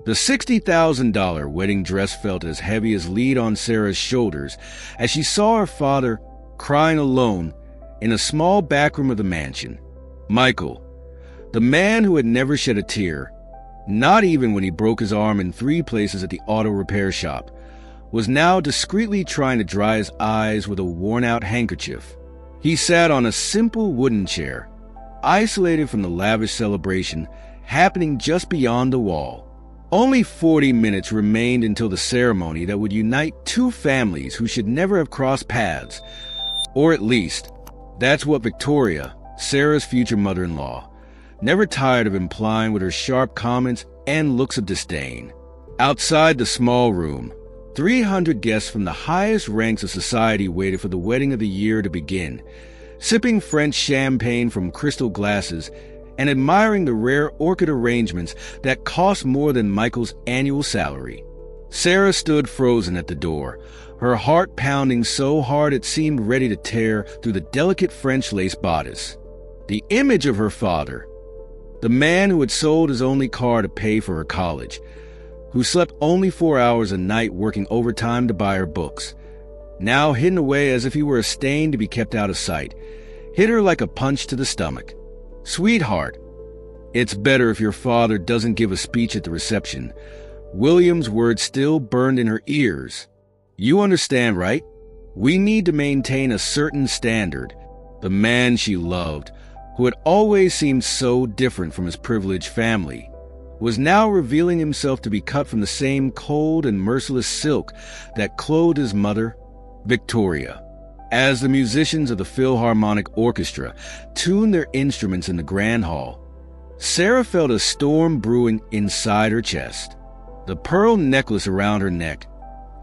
The $60,000 wedding dress felt as heavy as lead on Sarah's shoulders as she saw her father crying alone in a small back room of the mansion. Michael, the man who had never shed a tear, not even when he broke his arm in 3 places at the auto repair shop, was now discreetly trying to dry his eyes with a worn-out handkerchief. He sat on a simple wooden chair, isolated from the lavish celebration happening just beyond the wall. Only 40 minutes remained until the ceremony that would unite 2 families who should never have crossed paths. Or at least, that's what Victoria, Sarah's future mother-in-law, never tired of implying with her sharp comments and looks of disdain. Outside the small room, 300 guests from the highest ranks of society waited for the wedding of the year to begin, sipping French champagne from crystal glasses and admiring the rare orchid arrangements that cost more than Michael's annual salary. Sarah stood frozen at the door, her heart pounding so hard it seemed ready to tear through the delicate French lace bodice. The image of her father, the man who had sold his only car to pay for her college, who slept only 4 hours a night working overtime to buy her books, now hidden away as if he were a stain to be kept out of sight, hit her like a punch to the stomach. "Sweetheart, it's better if your father doesn't give a speech at the reception." William's words still burned in her ears. "You understand, right? We need to maintain a certain standard." The man she loved, who had always seemed so different from his privileged family, was now revealing himself to be cut from the same cold and merciless silk that clothed his mother, Victoria. As the musicians of the Philharmonic Orchestra tuned their instruments in the grand hall, Sarah felt a storm brewing inside her chest. The pearl necklace around her neck,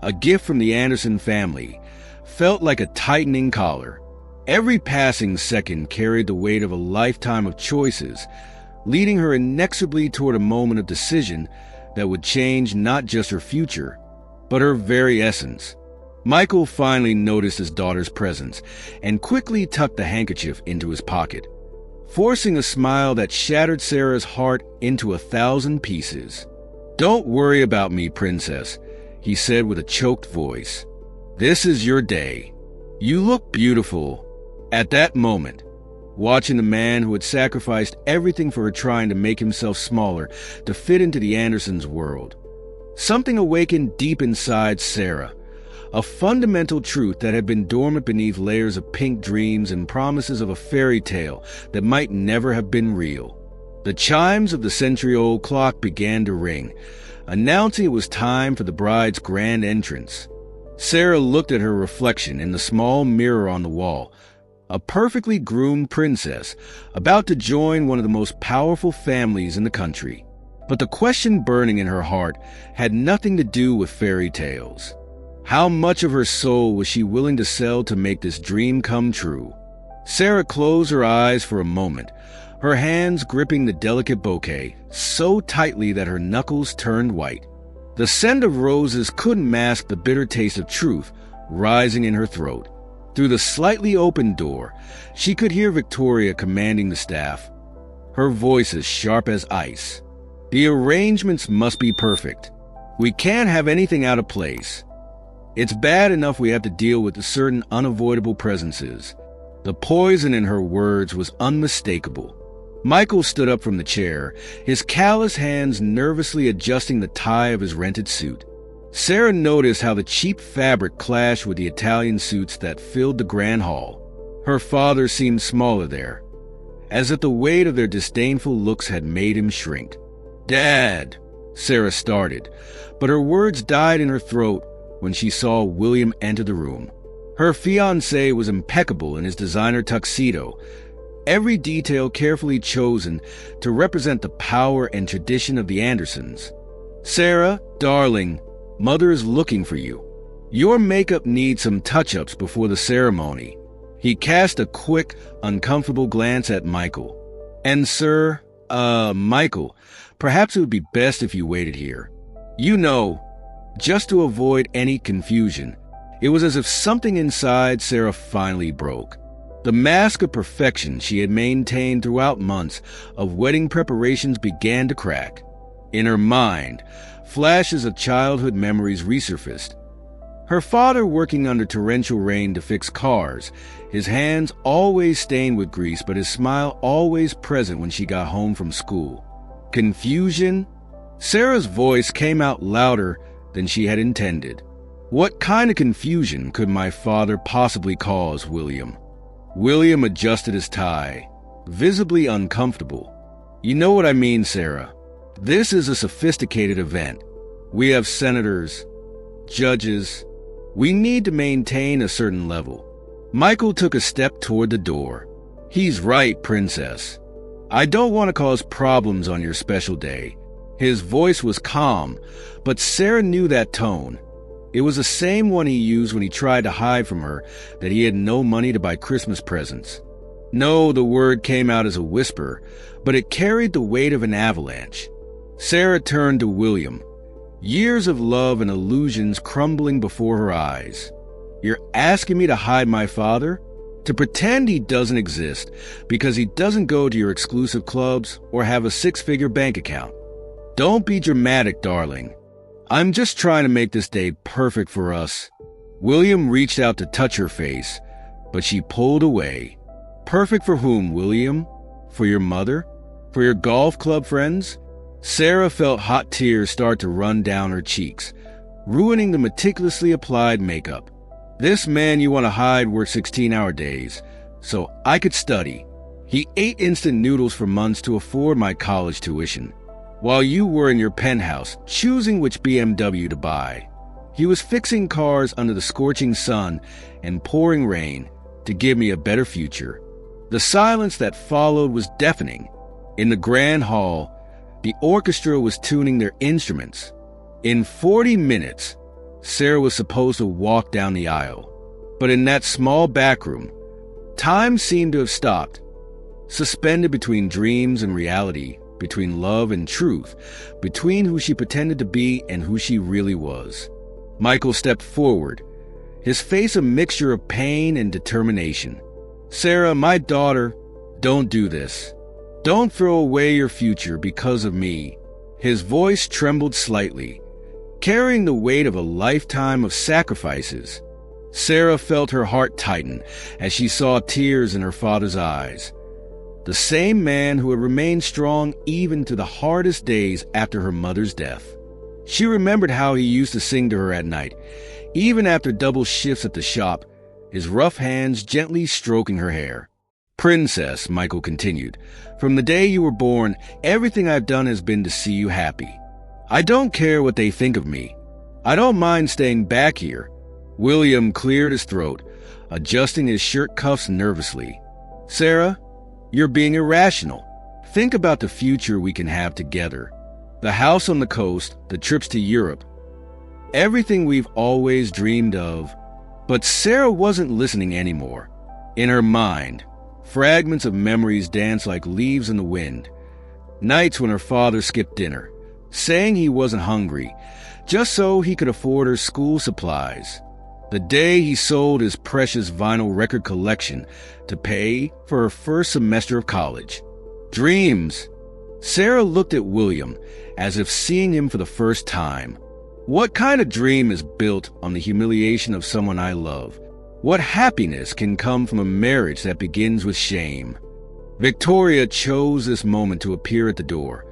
a gift from the Anderson family, felt like a tightening collar. Every passing second carried the weight of a lifetime of choices, leading her inexorably toward a moment of decision that would change not just her future, but her very essence. Michael finally noticed his daughter's presence and quickly tucked the handkerchief into his pocket, forcing a smile that shattered Sarah's heart into 1,000 pieces. "Don't worry about me, princess," he said with a choked voice. "This is your day. You look beautiful." At that moment, watching the man who had sacrificed everything for her trying to make himself smaller to fit into the Andersons' world, something awakened deep inside Sarah, a fundamental truth that had been dormant beneath layers of pink dreams and promises of a fairy tale that might never have been real. The chimes of the century-old clock began to ring, announcing it was time for the bride's grand entrance. Sarah looked at her reflection in the small mirror on the wall, a perfectly groomed princess about to join one of the most powerful families in the country. But the question burning in her heart had nothing to do with fairy tales. How much of her soul was she willing to sell to make this dream come true? Sarah closed her eyes for a moment, her hands gripping the delicate bouquet so tightly that her knuckles turned white. The scent of roses couldn't mask the bitter taste of truth rising in her throat. Through the slightly open door, she could hear Victoria commanding the staff, her voice as sharp as ice. "The arrangements must be perfect. We can't have anything out of place. It's bad enough we have to deal with certain unavoidable presences." The poison in her words was unmistakable. Michael stood up from the chair, his callous hands nervously adjusting the tie of his rented suit. Sarah noticed how the cheap fabric clashed with the Italian suits that filled the grand hall. Her father seemed smaller there, as if the weight of their disdainful looks had made him shrink. "Dad," Sarah started, but her words died in her throat when she saw William enter the room. Her fiancé was impeccable in his designer tuxedo, every detail carefully chosen to represent the power and tradition of the Andersons. "Sarah, darling, Mother is looking for you. Your makeup needs some touch-ups before the ceremony." He cast a quick, uncomfortable glance at Michael. "And sir, Michael, perhaps it would be best if you waited here. You know, just to avoid any confusion." It was as if something inside Sarah finally broke. The mask of perfection she had maintained throughout months of wedding preparations began to crack. In her mind, flashes of childhood memories resurfaced. Her father working under torrential rain to fix cars, his hands always stained with grease, but his smile always present when she got home from school. Confusion? Sarah's voice came out louder than she had intended. What kind of confusion could my father possibly cause, William? William adjusted his tie, visibly uncomfortable. You know what I mean, Sarah. This is a sophisticated event. We have senators, judges. We need to maintain a certain level. Michael took a step toward the door. He's right, Princess. I don't want to cause problems on your special day. His voice was calm, but Sarah knew that tone. It was the same one he used when he tried to hide from her that he had no money to buy Christmas presents. No, the word came out as a whisper, but it carried the weight of an avalanche. Sarah turned to William, years of love and illusions crumbling before her eyes. You're asking me to hide my father? To pretend he doesn't exist because he doesn't go to your exclusive clubs or have a six-figure bank account? Don't be dramatic, darling. I'm just trying to make this day perfect for us. William reached out to touch her face, but she pulled away. Perfect for whom, William? For your mother? For your golf club friends? Sarah felt hot tears start to run down her cheeks, ruining the meticulously applied makeup. This man you want to hide works 16-hour days, so I could study. He ate instant noodles for months to afford my college tuition, while you were in your penthouse choosing which BMW to buy. He was fixing cars under the scorching sun and pouring rain to give me a better future. The silence that followed was deafening. In the grand hall, the orchestra was tuning their instruments. In 40 minutes, Sarah was supposed to walk down the aisle. But in that small back room, time seemed to have stopped, suspended between dreams and reality, between love and truth, between who she pretended to be and who she really was. Michael stepped forward, his face a mixture of pain and determination. Sarah, my daughter, don't do this. Don't throw away your future because of me. His voice trembled slightly, carrying the weight of a lifetime of sacrifices. Sarah felt her heart tighten as she saw tears in her father's eyes. The same man who had remained strong even to the hardest days after her mother's death. She remembered how he used to sing to her at night, even after double shifts at the shop, his rough hands gently stroking her hair. Princess, Michael continued, from the day you were born, everything I've done has been to see you happy. I don't care what they think of me. I don't mind staying back here. William cleared his throat, adjusting his shirt cuffs nervously. Sarah, you're being irrational. Think about the future we can have together. The house on the coast, the trips to Europe. Everything we've always dreamed of. But Sarah wasn't listening anymore. In her mind, fragments of memories danced like leaves in the wind. Nights when her father skipped dinner, saying he wasn't hungry, just so he could afford her school supplies. The day he sold his precious vinyl record collection to pay for her first semester of college. Dreams. Sarah looked at William as if seeing him for the first time. What kind of dream is built on the humiliation of someone I love? What happiness can come from a marriage that begins with shame? Victoria chose this moment to appear at the door,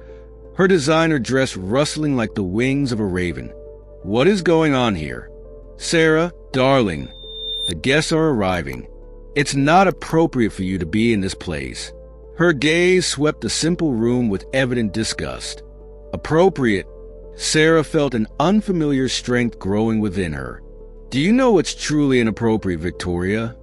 her designer dress rustling like the wings of a raven. What is going on here? Sarah, darling, the guests are arriving. It's not appropriate for you to be in this place. Her gaze swept the simple room with evident disgust. Appropriate? Sarah felt an unfamiliar strength growing within her. Do you know what's truly inappropriate, Victoria?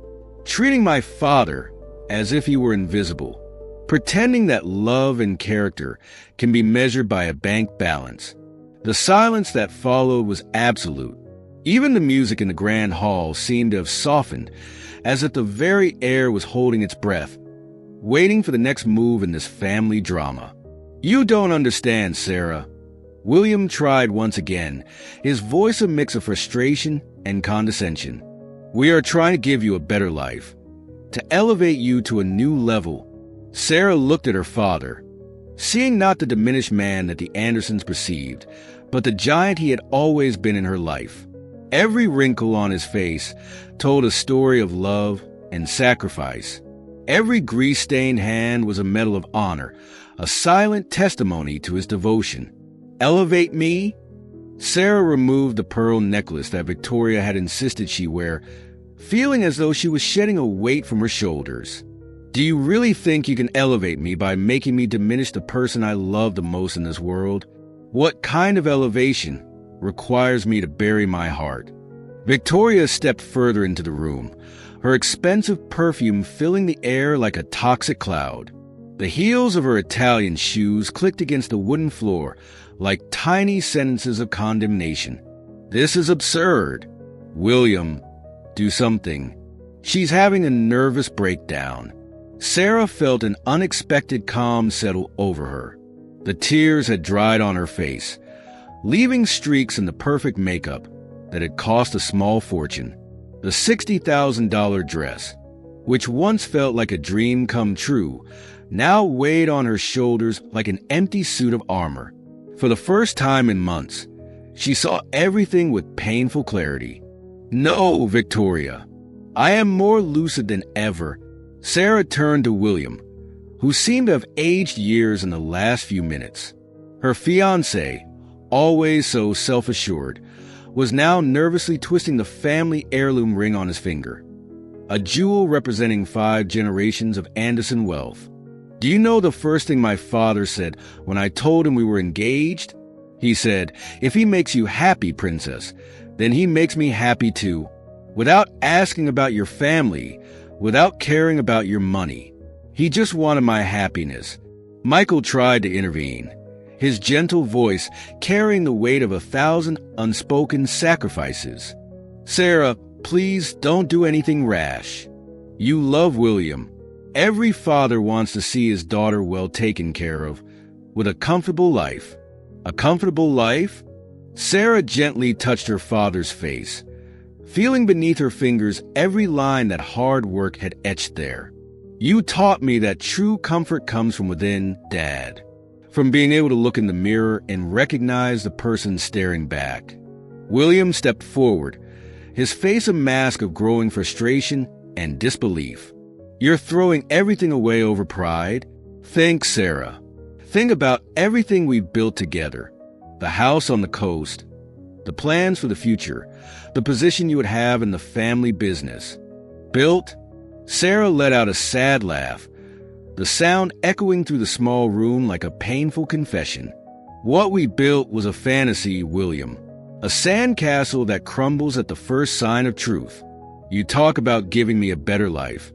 Treating my father as if he were invisible. Pretending that love and character can be measured by a bank balance. The silence that followed was absolute. Even the music in the grand hall seemed to have softened, as if the very air was holding its breath, waiting for the next move in this family drama. You don't understand, Sarah. William tried once again, his voice a mix of frustration and condescension. We are trying to give you a better life, to elevate you to a new level. Sarah looked at her father, seeing not the diminished man that the Andersons perceived, but the giant he had always been in her life. Every wrinkle on his face told a story of love and sacrifice. Every grease-stained hand was a medal of honor, a silent testimony to his devotion. Elevate me? Sarah removed the pearl necklace that Victoria had insisted she wear, feeling as though she was shedding a weight from her shoulders. Do you really think you can elevate me by making me diminish the person I love the most in this world? What kind of elevation requires me to bury my heart? Victoria stepped further into the room, her expensive perfume filling the air like a toxic cloud. The heels of her Italian shoes clicked against the wooden floor like tiny sentences of condemnation. This is absurd. William, do something. She's having a nervous breakdown. Sarah felt an unexpected calm settle over her. The tears had dried on her face, leaving streaks in the perfect makeup that had cost a small fortune. The $60,000 dress, which once felt like a dream come true, now weighed on her shoulders like an empty suit of armor. For the first time in months, she saw everything with painful clarity. No, Victoria. I am more lucid than ever. Sarah turned to William, who seemed to have aged years in the last few minutes. Her fiancé, always so self-assured, was now nervously twisting the family heirloom ring on his finger, a jewel representing 5 generations of Anderson wealth. Do you know the first thing my father said when I told him we were engaged? He said, "If he makes you happy, princess, then he makes me happy too, without asking about your family, without caring about your money. He just wanted my happiness." Michael tried to intervene, his gentle voice carrying the weight of 1,000 unspoken sacrifices. "Sarah, please don't do anything rash. You love William. Every father wants to see his daughter well taken care of, with a comfortable life." A comfortable life? Sarah gently touched her father's face, feeling beneath her fingers every line that hard work had etched there. "You taught me that true comfort comes from within, Dad. From being able to look in the mirror and recognize the person staring back." William stepped forward, his face a mask of growing frustration and disbelief. "You're throwing everything away over pride? Think, Sarah. Think about everything we've built together. The house on the coast, the plans for the future, the position you would have in the family business. Built?" Sarah let out a sad laugh, the sound echoing through the small room like a painful confession. "What we built was a fantasy, William. A sandcastle that crumbles at the first sign of truth. You talk about giving me a better life,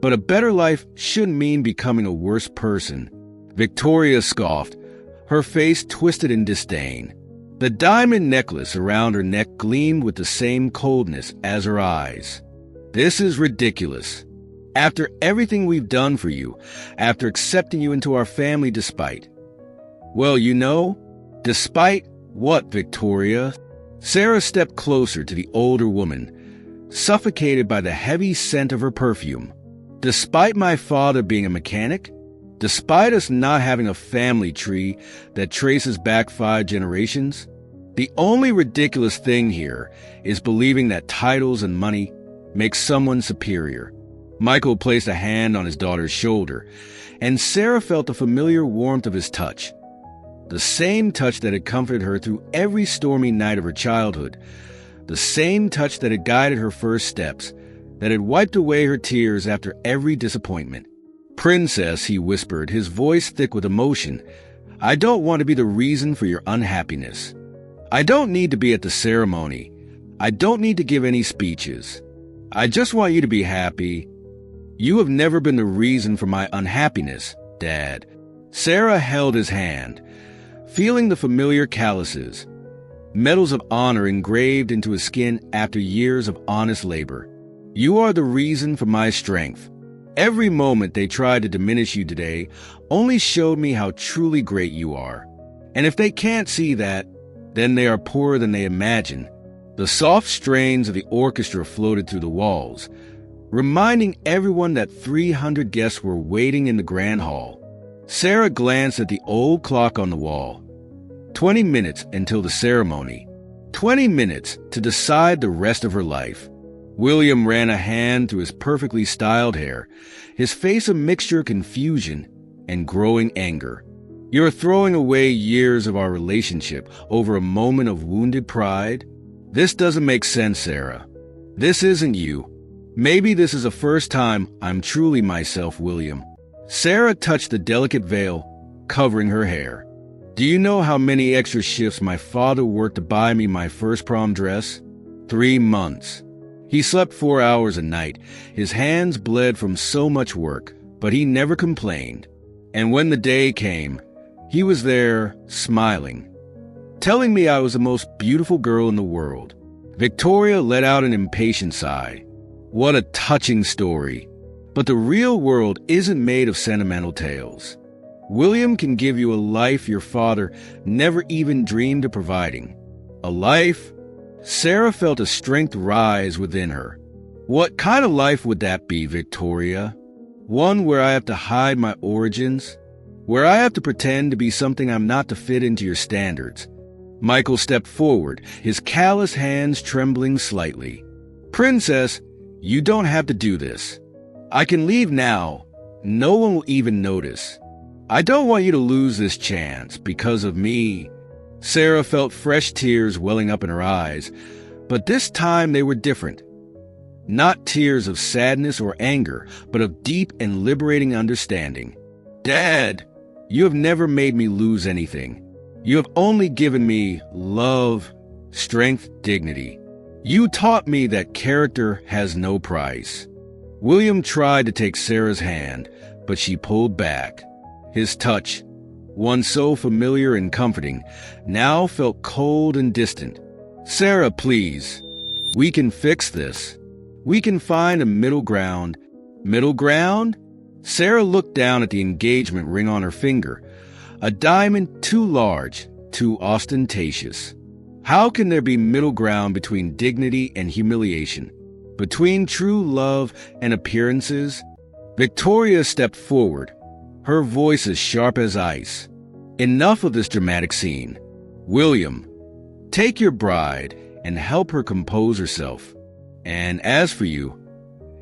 but a better life shouldn't mean becoming a worse person." Victoria scoffed, her face twisted in disdain. The diamond necklace around her neck gleamed with the same coldness as her eyes. "This is ridiculous. After everything we've done for you, after accepting you into our family despite..." "Well, you know, despite what, Victoria?" Sarah stepped closer to the older woman, suffocated by the heavy scent of her perfume. "Despite my father being a mechanic? Despite us not having a family tree that traces back 5 generations? The only ridiculous thing here is believing that titles and money make someone superior." Michael placed a hand on his daughter's shoulder, and Sarah felt the familiar warmth of his touch. The same touch that had comforted her through every stormy night of her childhood. The same touch that had guided her first steps, that had wiped away her tears after every disappointment. "Princess," he whispered, his voice thick with emotion, "I don't want to be the reason for your unhappiness. I don't need to be at the ceremony. I don't need to give any speeches. I just want you to be happy. You have never been the reason for my unhappiness, Dad." Sarah held his hand, feeling the familiar calluses, medals of honor engraved into his skin after years of honest labor. "You are the reason for my strength. Every moment they tried to diminish you today only showed me how truly great you are. And if they can't see that, then they are poorer than they imagine." The soft strains of the orchestra floated through the walls, reminding everyone that 300 guests were waiting in the grand hall. Sarah glanced at the old clock on the wall. 20 minutes until the ceremony. 20 minutes to decide the rest of her life. William ran a hand through his perfectly styled hair, his face a mixture of confusion and growing anger. You're throwing away years of our relationship over a moment of wounded pride? This doesn't make sense, Sarah. This isn't you. Maybe this is the first time I'm truly myself, William. Sarah touched the delicate veil covering her hair. Do you know how many extra shifts my father worked to buy me my first prom dress? 3 months. He slept 4 hours a night. His hands bled from so much work, but he never complained. And when the day came, he was there, smiling, telling me I was the most beautiful girl in the world. Victoria let out an impatient sigh. What a touching story. But the real world isn't made of sentimental tales. William can give you a life your father never even dreamed of providing. A life? Sarah felt a strength rise within her. What kind of life would that be, Victoria? One where I have to hide my origins? Where I have to pretend to be something I'm not to fit into your standards? Michael stepped forward, his callous hands trembling slightly. Princess, you don't have to do this. I can leave now. No one will even notice. I don't want you to lose this chance because of me. Sarah felt fresh tears welling up in her eyes, but this time they were different. Not tears of sadness or anger, but of deep and liberating understanding. Dad, you have never made me lose anything. You have only given me love, strength, dignity. You taught me that character has no price. William tried to take Sarah's hand, but she pulled back. His touch, one so familiar and comforting, now felt cold and distant. Sarah, please. We can fix this. We can find a middle ground. Middle ground? Sarah looked down at the engagement ring on her finger. A diamond too large, too ostentatious. How can there be middle ground between dignity and humiliation? Between true love and appearances? Victoria stepped forward, her voice as sharp as ice. Enough of this dramatic scene. William, take your bride and help her compose herself. And as for you,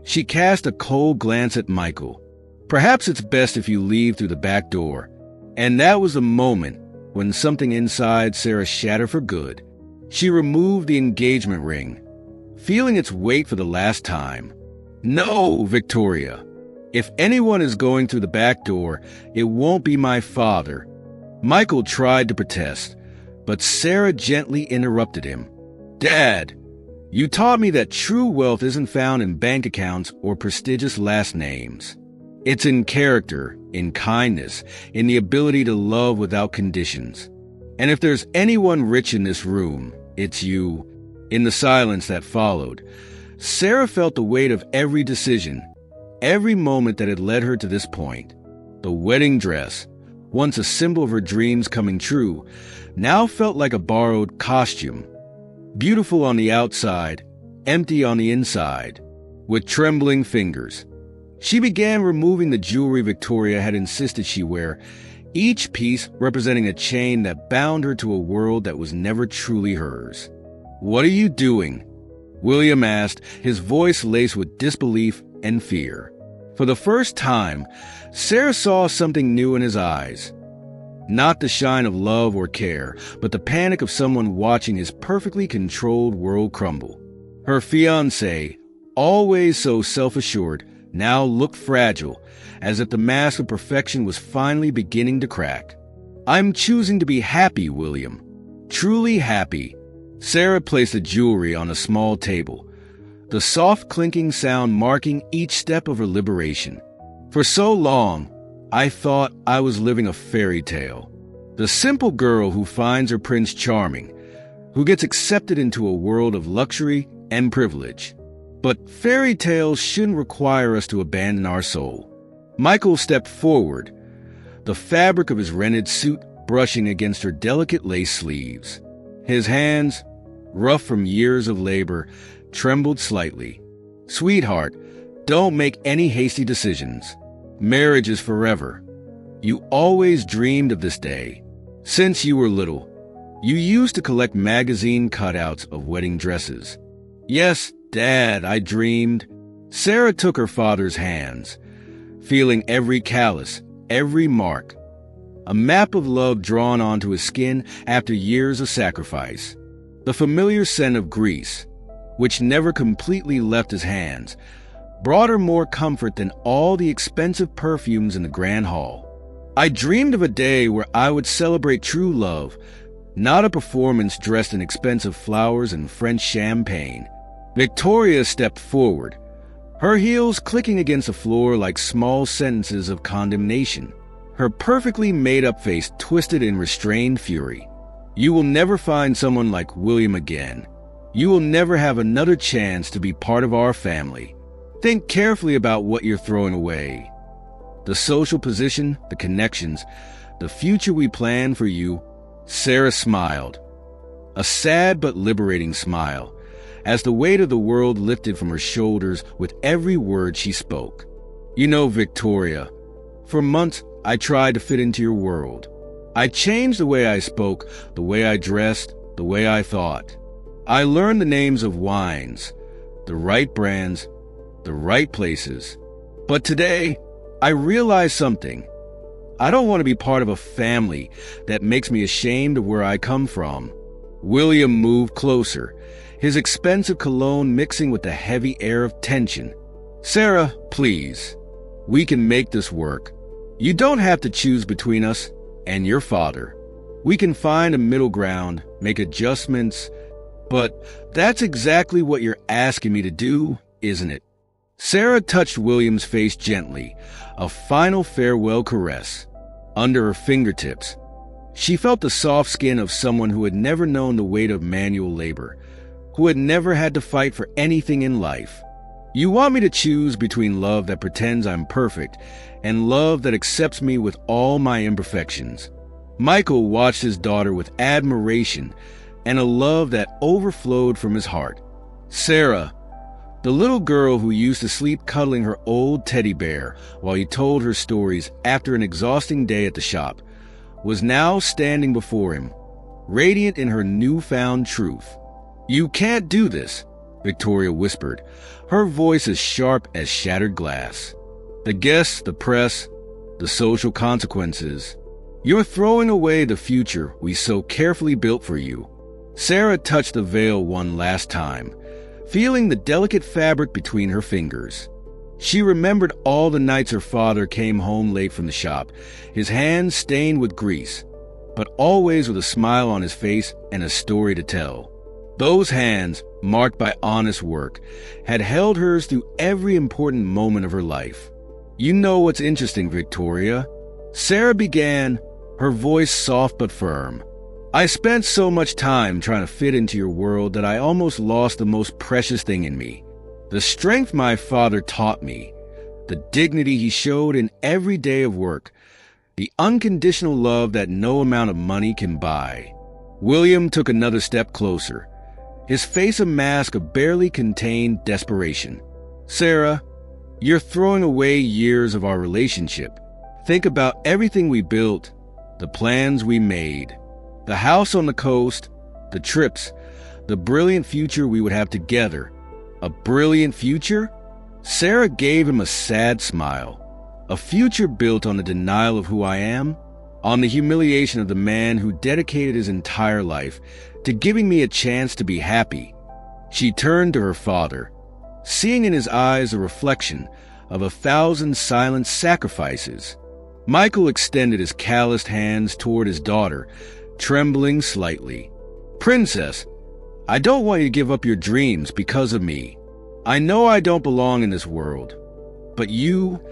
she cast a cold glance at Michael. Perhaps it's best if you leave through the back door. And that was the moment when something inside Sarah shattered for good. She removed the engagement ring, feeling its weight for the last time. No, Victoria. If anyone is going through the back door, it won't be my father. Michael tried to protest, but Sarah gently interrupted him. Dad, you taught me that true wealth isn't found in bank accounts or prestigious last names. It's in character, in kindness, in the ability to love without conditions. And if there's anyone rich in this room, it's you. In the silence that followed, Sarah felt the weight of every decision, every moment that had led her to this point. The wedding dress, once a symbol of her dreams coming true, now felt like a borrowed costume. Beautiful on the outside, empty on the inside. With trembling fingers, she began removing the jewelry Victoria had insisted she wear, each piece representing a chain that bound her to a world that was never truly hers. What are you doing? William asked, his voice laced with disbelief and fear. For the first time, Sarah saw something new in his eyes. Not the shine of love or care, but the panic of someone watching his perfectly controlled world crumble. Her fiancé, always so self-assured, now looked fragile, as if the mask of perfection was finally beginning to crack. I'm choosing to be happy, William. Truly happy. Sarah placed the jewelry on a small table, the soft clinking sound marking each step of her liberation. For so long, I thought I was living a fairy tale. The simple girl who finds her prince charming, who gets accepted into a world of luxury and privilege. But fairy tales shouldn't require us to abandon our soul. Michael stepped forward, the fabric of his rented suit brushing against her delicate lace sleeves. His hands, rough from years of labor, trembled slightly. Sweetheart, don't make any hasty decisions. Marriage is forever. You always dreamed of this day. Since you were little, you used to collect magazine cutouts of wedding dresses. Yes, Dad, I dreamed. Sarah took her father's hands, feeling every callus, every mark. A map of love drawn onto his skin after years of sacrifice. The familiar scent of grease, which never completely left his hands, brought her more comfort than all the expensive perfumes in the grand hall. I dreamed of a day where I would celebrate true love, not a performance dressed in expensive flowers and French champagne. Victoria stepped forward, her heels clicking against the floor like small sentences of condemnation. Her perfectly made-up face twisted in restrained fury. You will never find someone like William again. You will never have another chance to be part of our family. Think carefully about what you're throwing away. The social position, the connections, the future we plan for you. Sarah smiled. A sad but liberating smile, as the weight of the world lifted from her shoulders with every word she spoke. You know, Victoria, for months I tried to fit into your world. I changed the way I spoke, the way I dressed, the way I thought. I learned the names of wines, the right brands, the right places. But today, I realized something. I don't want to be part of a family that makes me ashamed of where I come from. William moved closer, his expensive cologne mixing with the heavy air of tension. Sarah, please. We can make this work. You don't have to choose between us and your father. We can find a middle ground, make adjustments, but that's exactly what you're asking me to do, isn't it? Sarah touched William's face gently, a final farewell caress. Under her fingertips, she felt the soft skin of someone who had never known the weight of manual labor, who had never had to fight for anything in life. You want me to choose between love that pretends I'm perfect and love that accepts me with all my imperfections. Michael watched his daughter with admiration and a love that overflowed from his heart. Sarah, the little girl who used to sleep cuddling her old teddy bear while he told her stories after an exhausting day at the shop, was now standing before him, radiant in her newfound truth. You can't do this, Victoria whispered, her voice as sharp as shattered glass. The guests, the press, the social consequences. You're throwing away the future we so carefully built for you. Sarah touched the veil one last time, feeling the delicate fabric between her fingers. She remembered all the nights her father came home late from the shop, his hands stained with grease, but always with a smile on his face and a story to tell. Those hands, marked by honest work, had held hers through every important moment of her life. You know what's interesting, Victoria? Sarah began, her voice soft but firm. I spent so much time trying to fit into your world that I almost lost the most precious thing in me. The strength my father taught me, the dignity he showed in every day of work, the unconditional love that no amount of money can buy. William took another step closer, his face a mask of barely contained desperation. Sarah, you're throwing away years of our relationship. Think about everything we built, the plans we made. The house on the coast, the trips, the brilliant future we would have together. A brilliant future? Sarah gave him a sad smile. A future built on the denial of who I am, on the humiliation of the man who dedicated his entire life to giving me a chance to be happy. She turned to her father, seeing in his eyes a reflection of 1,000 silent sacrifices. Michael extended his calloused hands toward his daughter, trembling slightly. Princess, I don't want you to give up your dreams because of me. I know I don't belong in this world. But you...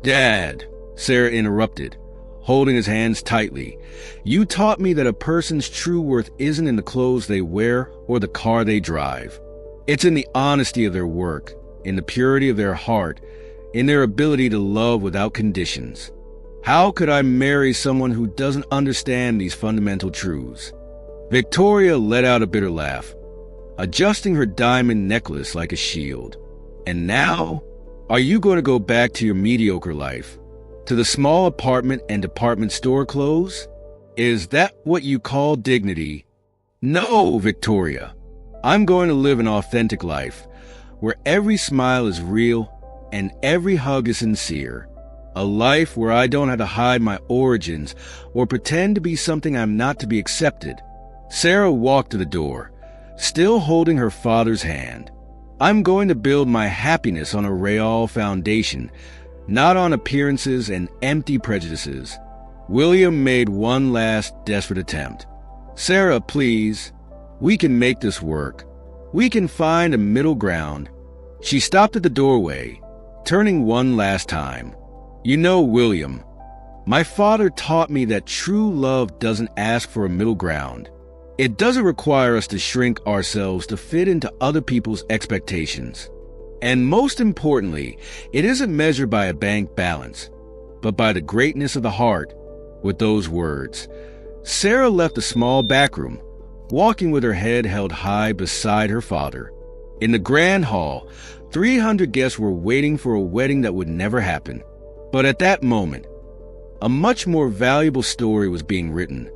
Dad, Sarah interrupted, holding his hands tightly. You taught me that a person's true worth isn't in the clothes they wear or the car they drive. It's in the honesty of their work, in the purity of their heart, in their ability to love without conditions. How could I marry someone who doesn't understand these fundamental truths? Victoria let out a bitter laugh, adjusting her diamond necklace like a shield. And now, are you going to go back to your mediocre life? To the small apartment and department store clothes? Is that what you call dignity? No, Victoria. I'm going to live an authentic life, where every smile is real and every hug is sincere. A life where I don't have to hide my origins or pretend to be something I'm not to be accepted. Sarah walked to the door, still holding her father's hand. I'm going to build my happiness on a real foundation, not on appearances and empty prejudices. William made one last desperate attempt. Sarah, please. We can make this work. We can find a middle ground. She stopped at the doorway, turning one last time. You know, William, my father taught me that true love doesn't ask for a middle ground. It doesn't require us to shrink ourselves to fit into other people's expectations. And most importantly, it isn't measured by a bank balance, but by the greatness of the heart. With those words, Sarah left the small back room, walking with her head held high beside her father. In the grand hall, 300 guests were waiting for a wedding that would never happen. But at that moment, a much more valuable story was being written.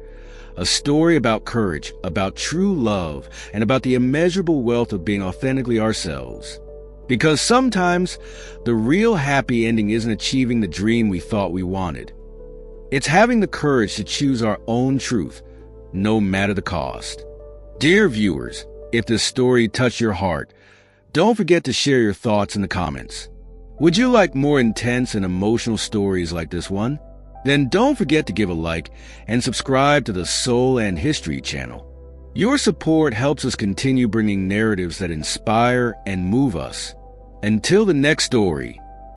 A story about courage, about true love, and about the immeasurable wealth of being authentically ourselves. Because sometimes, the real happy ending isn't achieving the dream we thought we wanted. It's having the courage to choose our own truth, no matter the cost. Dear viewers, if this story touched your heart, don't forget to share your thoughts in the comments. Would you like more intense and emotional stories like this one? Then don't forget to give a like and subscribe to the Soul and History channel. Your support helps us continue bringing narratives that inspire and move us. Until the next story,